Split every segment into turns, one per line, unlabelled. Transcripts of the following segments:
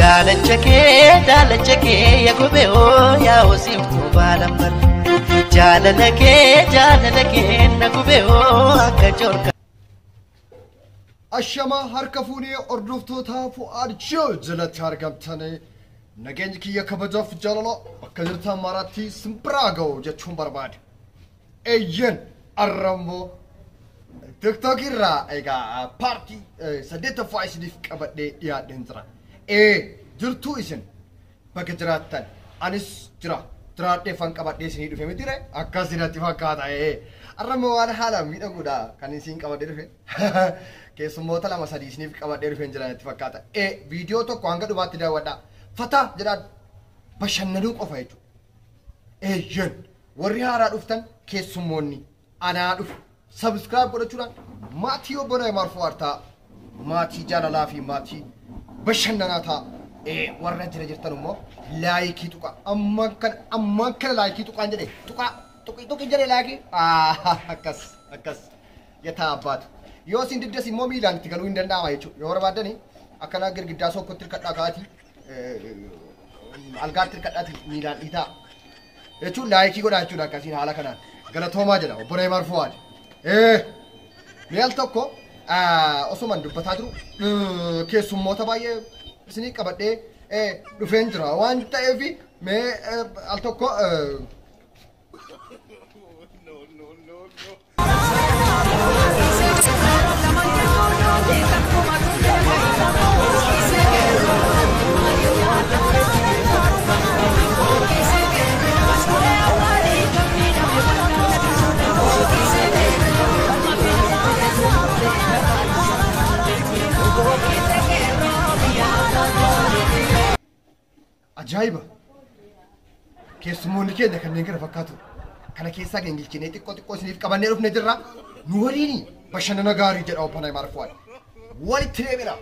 daalachake ya gube o ya osim ko balambar jaalalake na gube o akka jorka
ashama harka fuunee ordoftoota fu'aad shoo jalatti argamtane nageenyi kiyya kabajaaf jaalala bakka jirtan maraatti simbiraa ga'u jechuun barbaade eeyyen arrammoo TikTok irraa egaa paartii saddeettaffaa isiniif qabadhee dhiyaadheen jira jirtuu isin bakka jiraattan anis jiraadhee fan qabadhee isinii dhufe mitire akkasinatti fakkaata arrammoo waan haala miidhaguudha kan isin qabadhee dhufe keessummoota lama sadii isiniif qabadhee dhufeen jiranitti fakkaata viidiyoo tokko hanga dhumaatti daawwadhaa fataa jedhaan bashannanuu qofa jechuudha eeyyen warri haaraa dhuftan keessummoonni anaa dhufu subscribe godhachuudhaan maatii obbola Marfuu Artaa maatii jaalalaa fi maatii bashannanaa ta'a warra jira jirtan immoo laayikii tuqa ammaan kana laayikii tuqaan jedhe tuqi jedhe laayikii akkas yataa abbaatu yoo isin diddas immoo miilaan itti galuu hin danda'ama jechuudha yoo barbaaddanii akkana girgiddaa sokkotti hirkadhaa ka'aati algaatti hirkadhaati miilaan dhiitaa jechuun laayikii godhaa jechuudha akkasiin haala kanaan galatoomaa jedha obbola Marfuu Artaa meel tokko osuman dubbataa jiru keessummoota baay'ee isinii qabadhee dhufeen jira waan ta'eef mee al tokko ajaa'iba keessummoonni keenya kanneen kana fakkaatu kana keessaa gengilchinee xiqqoo isiniif qabannee dhufne jirra nu waliin bashannana gaarii jedha obbola Marfuu Artaa walitti deebina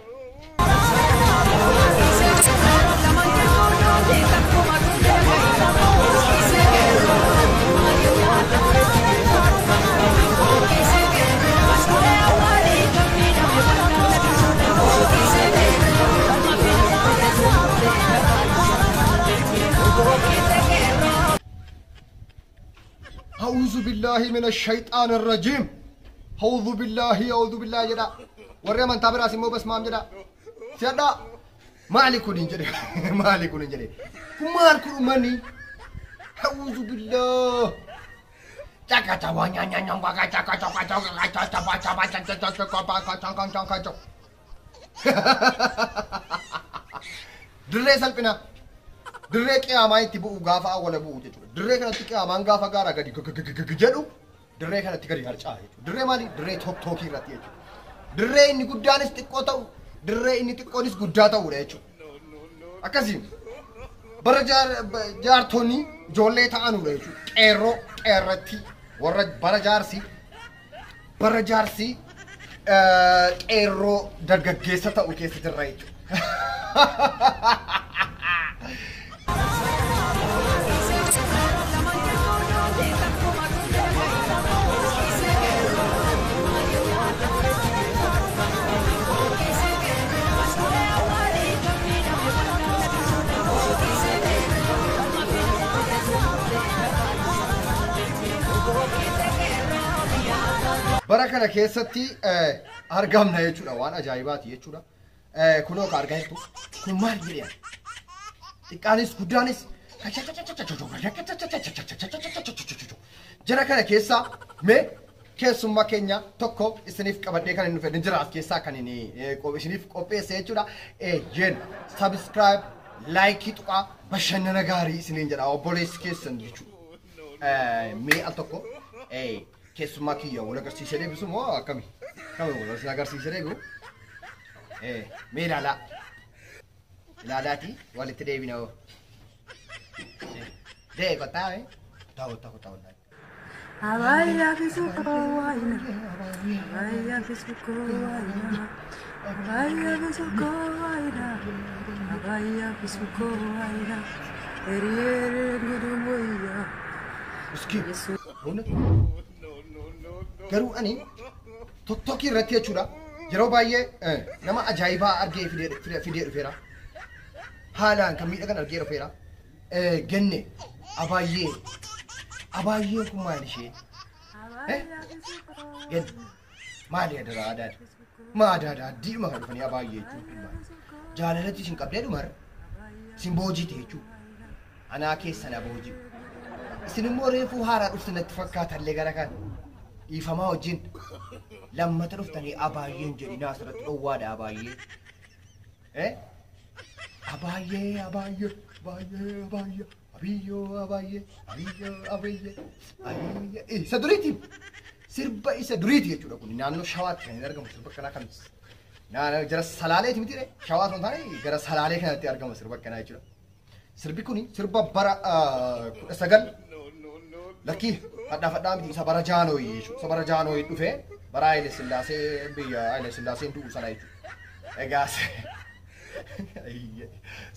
أعوذ بالله من الشيطان الرجيم أعوذ بالله جدا ورّي من تابر اسمه بس مام جدا سيدا مالك نجري مالك نجري كمار كرماني أعوذ بالله جاكا تاوانيا نيا باكا جاكا جاكا جاكا جاكا جاكا جاكا دري سالبنا دري قيامة تبو غافا ولا بو دري كانت قيامة غافا غارا غدي جدو دري كانت غدي هرچا دري مالي دري توكي راتي دري اني غدانس تقوتو دري اني تقونس غداتو ريچو اكاسين برجار جارتوني جولي تانو ريچو قيرو قيرتي ور برجارسي قيرو درغگيسا تاو كيس دريچو barakana keessatti argamna jechuudha waan ajaa'ibaati jechuudha kunoo ka argaa jirtu kun maal jedhama xiqqaanis guddaanis jara kana keessa mee keessummaa keenya tokko isiniif qabadhee kan inni fedhin jira as keessaa kan inni isiniif qopheesse jechuudha jeen subscribe like tuqaa bashannana gaarii isiniin jedha obboleessi keessan jechuudha mee al tokko keessummaa kiyya wal agarsiisee deebisu moo akkami wal agarsiisee deebisu mee ilaalaati walitti deebina deegotaa taa'u
Abaya kisuko waina, abaya kisuko waina, abaya kisuko waina, abaya kisuko waina, eriere gudumoya.
Uski, mana? Garuu ani TikTok irratti jechuudha yeroo baay'ee nama ajaa'ibaa argee fidee dhufeera haalaan kan miidhagan argee rafeera. Genne abaayee kun maal ishee? Genne maali adara adaadha? Ma adaadha diima kan dhufanii abaayee jechuudha. Jaalalatti isin qabdee dhumara isin boojite jechuudha. Anaa keessan aboojii. Isin immoo reefuu haaraa dhuftan natti fakkaatallee gara kan ifamaa wajjin lammata dhuftanii abaayeen jedhinaa asirratti dhowwaadha abaayee. Abaayee isa duriiti sirba isa duriiti jechuudha kun naannoo shawaatti kan argamu sirba kanaa kan naannoo jara salaaleeti miti shawaat on taane gara salaalee kanatti argama sirba kanaa jechuudha. Sirbi kuni sirba bara 19 lakkii fadhaa miti isa bara jaanooyi jechuudha. Isa bara jaanooyi dhufee bara Haile Sillaasee biyya Haile Sillaaseen du'u sana jechuudha. Egaa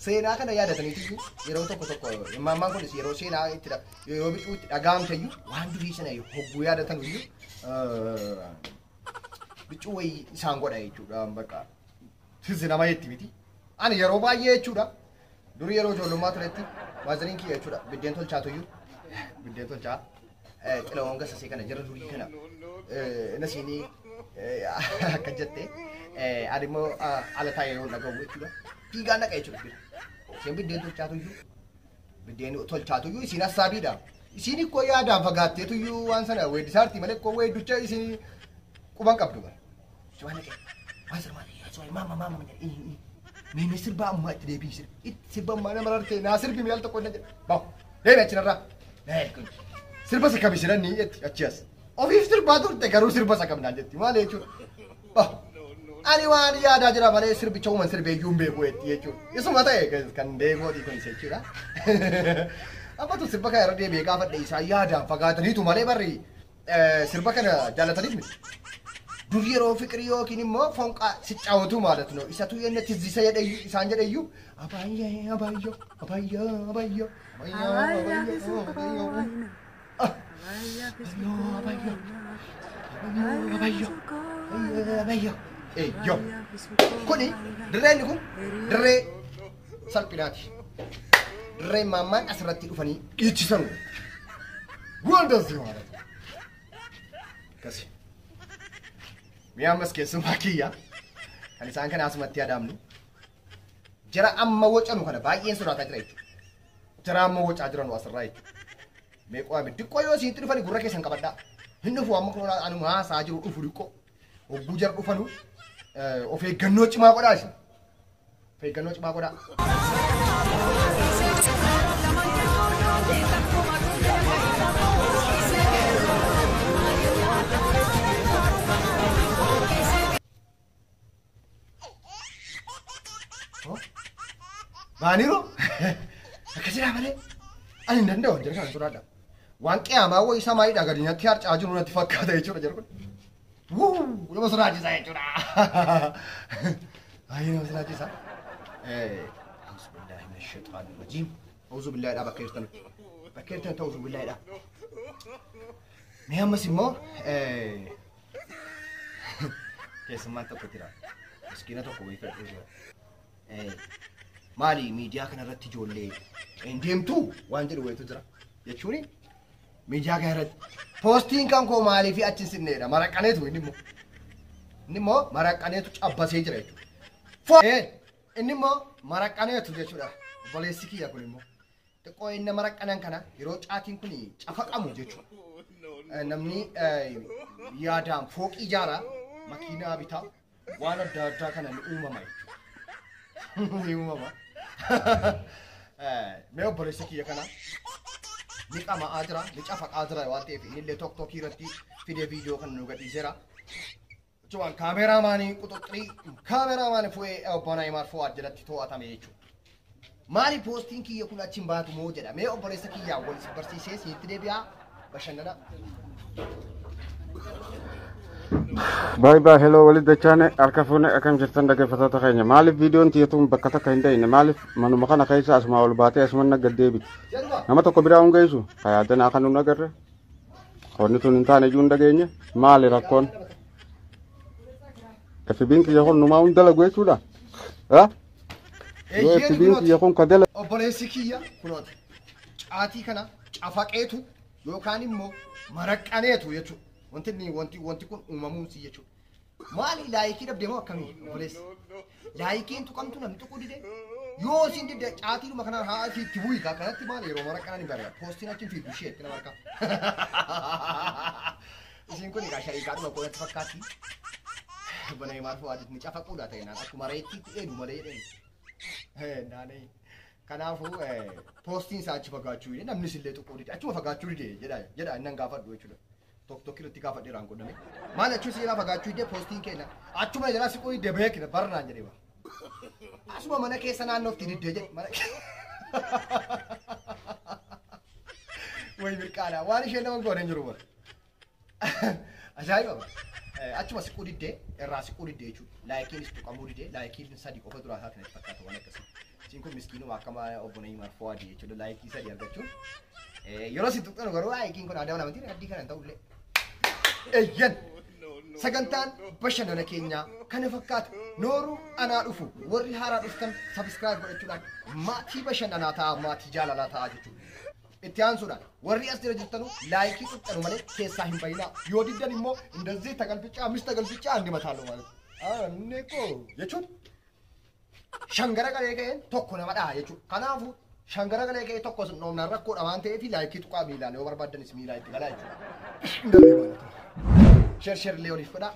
seenaa kana yaadataniitu yeroo tokko imammaan kunis yeroo seenaa itti yeroo bituu itti dhagaamtayyuu waan durii sana hogguu yaadatan iyyuu bicuu wayii isaan godha jechuudha bakka tizzi nama yetti miti. Ani yeroo baay'ee jechuudha durii yeroo ijoollummaa turetti waaziriin kiyya jechuudha biddeen tolchaatuyyuu biddeen tolchaa xilaawwan gassasee kana jara durii kana nasiinii akka jettee adimmoo ala taa'ee yoo dhagahu jechuudha. Fiigaan dhaqa jechuudha. Isheen biddeen tolchaatuyyuu biddeen tolchaatuyyuu isiin hassaabiidha. Isiin ikkoo yaadaan fagaatteetuyyuu waan sana weeddisaartii malee ikkoo weedducha isiin quban qabdu bara. Waan dhaqee waan sirmaa maama meemee sirbaa ammaa itti deebiisir itti sirba ammaa nama rartee naa sirbi mi'aal tokko inni jedha. Bahu deemi achinarraa sirba isa kabisiran ni jetti achi as. Ofiif sirbaa turte garuu sirba isa kabnaan jetti maal jechuudha. Bahu ani waan yaadaa jira malee sirbicha uuman sirbeeyyuu hin beeku jechuudha. Isuma ta'e kan deemootii kun jechuudha. Abbatu sirba kana irra deebi'ee gaafadhe isaa yaadaan fagaataniitu malee barri sirba kana jaallataniif miti. Dur yeroo fiqirii yookiin immoo fonqaa siccaawatu maalat no isatu yenna tizzisa jedhayyuu isaan jedhayyuu abaayyo. Yo, kuni dirreen kun dirree salphinaati. Dirree maammaan asirratti dhufanii dhiichisan. Goondasii maal? Kasi. Mi'a ammas keessumaa kiyya kan isaan kana asumatti yaadamnu. Jara amma wocanu kana baay'een sodaataa jira jechuudha. Jara amma wocaa jiran asirraa jechuudha. Meeqoo abiddi qoyoo isiitti dhufanii gurra keessan qabadhaa. Hin dhufu amma kun anuma haasaa jiru dhufu dhiqqoo. Ogguu jara dhufanu of eeggannoo cimaa godhaa isin. Of eeggannoo cimaa godhaa. Baaniru akkasii malee ani hin danda'u jira kan sodaadha. Waan qiyaamaa wayii samaayidha gadi natti harcaa jiru natti fakkaata jechuudha jara kun. Nama sodaachisa jechuudha. Ayi nama sodaachisa. Auzu billahi minash shaitaanir rajiim. Auzu billahi dha bakka jirtan. Bakka jirtan ta'uuzu billahi dha. Mee ammas immoo keessummaan tokko jira. Miskiina tokko wayii fedhee jira. Maali miidiyaa kana irratti ijoollee hin deemtu waan jedhu wayitu jira jechuun miidiyaa kana irratti poostiin kan koo maaliif achi sinneedha maraqaneetu inni immoo maraqaneetu cabbasee jira jechuudha. Inni immoo maraqaneetu jechuudha. Obboleessi kiyya kun immoo xiqqoo inni maraqanan kana yeroo caatiin kun cafaqamu jechuudha. Namni yaadaan fooqii ijaaraa makiinaa bitaa waan adda addaa kana ni uumama jechuudha. Ni uumama. Mee obboleessi kiyya kana ni qamaa jira ni cafaqaa jira waan ta'eef inni illee tokkokkii irratti fidee viidiyoo kan nu gadhiiseera. Jechuun kaameraamaanii quxuxxirii kaameraamaanii fu'ee obboonaa himaar fo'aad jalatti to'atame jechuudha. Maali poostiin kiyya kun achi hin baatu moo jedha. Mee obboleessa kiyyaa wal barsiisee sitti deebi'aa bashannana.
Bye hello walid dachane arkafune akam jirtan dhaggeeffattoota keenya maaliif viidiyoon tiyatuun bakka takka hin ta'ine maaliif manuma kana keessa asuma ol baatee asuma gaddeebiti nama tokko biraa hun geessu hayaadanaa kan nun agarre qonni tun hin taane iyyuu hin dhageenye maali rakkoon FB'n kiyya kun numaa hun dalagu jechuudha Yoo itti biinti yakun kadala.
Obboleessi kiyya kunoota. Caatii kana cafaqeetu yookaan immoo maraqqaneetu jechuudha. Wanti kun uumamuusi jechuudha. Maali laayikii dhabdee moo akkamii obboleessi? Laayikiin tuqamtu namni tuquu dide. Yoo isin dide caatiidhuma kanaan haa itti bu'ii kanatti maali yeroo maraqqanaan hin barbaada. Poostiin achiin fiigu ishee itti nama harkaa. Isin kun egaa shaayikaadhuma qoodatti fakkaatti. Bana himaar fu'aadit ni cafaquudha ta'e naan akkuma reettiitti eegu malee jedheen. Naanii. Kanaafuu poostiin isaa achi fagaachuu dide namni sillee tuquu dide achuma fagaachuu dide jedha innan gaafadhu jechuudha. Tokko irratti gaafadhee raan godhame. Maal achuu seenaa fagaachuu dide poostiin keenya achuma jalaa siquu dide beekna barnaan jedhee bara. Asuma mana keessa naannootti didde jedhe mana way mirqaana waan isheen nama goone hin jiru bara. Ajaa'iba bara. Achuma siquu didde irraa siquu didde jechuudha. Laayikiinis tuqamuu didde laayikiin sadii qofa duraa isaa kanatti fakkaata waan akkasii. Isin kun miskiinuma akkama obbo Na'iimar Fuwaadii jechuudha laayikii sadii argachuun. Yeroo si tuqxanu garuu laayikiin kun aadaa namoonni addii kana hin ta'ullee. Eeyyan sagantaan bashannana keenyaa kana fakkaata nooruu anaa dhufu warri haaraa dhuftan sabiskiraayib godhachuudhaan maatii bashannanaa ta'a maatii jaalalaa ta'a jechuudha. Itti aansuudhaan warri as jira jirtanu laayikii tuqxanu malee keessaa hin bayinaa yoo diddan immoo indazii tagalfichaa mista galfichaa andi mataaluu ማለት neeko jechuun shangara galee ga'een tokko nama dhaha jechuudha. Kanaafuu shangara galee ga'ee tokko noomnaan rakkoodha waan ta'eef laayikii tuqaa miilaan yoo barbaaddanis miilaa itti galaa jechuudha. Share leewwaniif godhaa.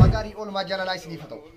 Magaarii oolmaa jaalalaa isiniif haa ta'u.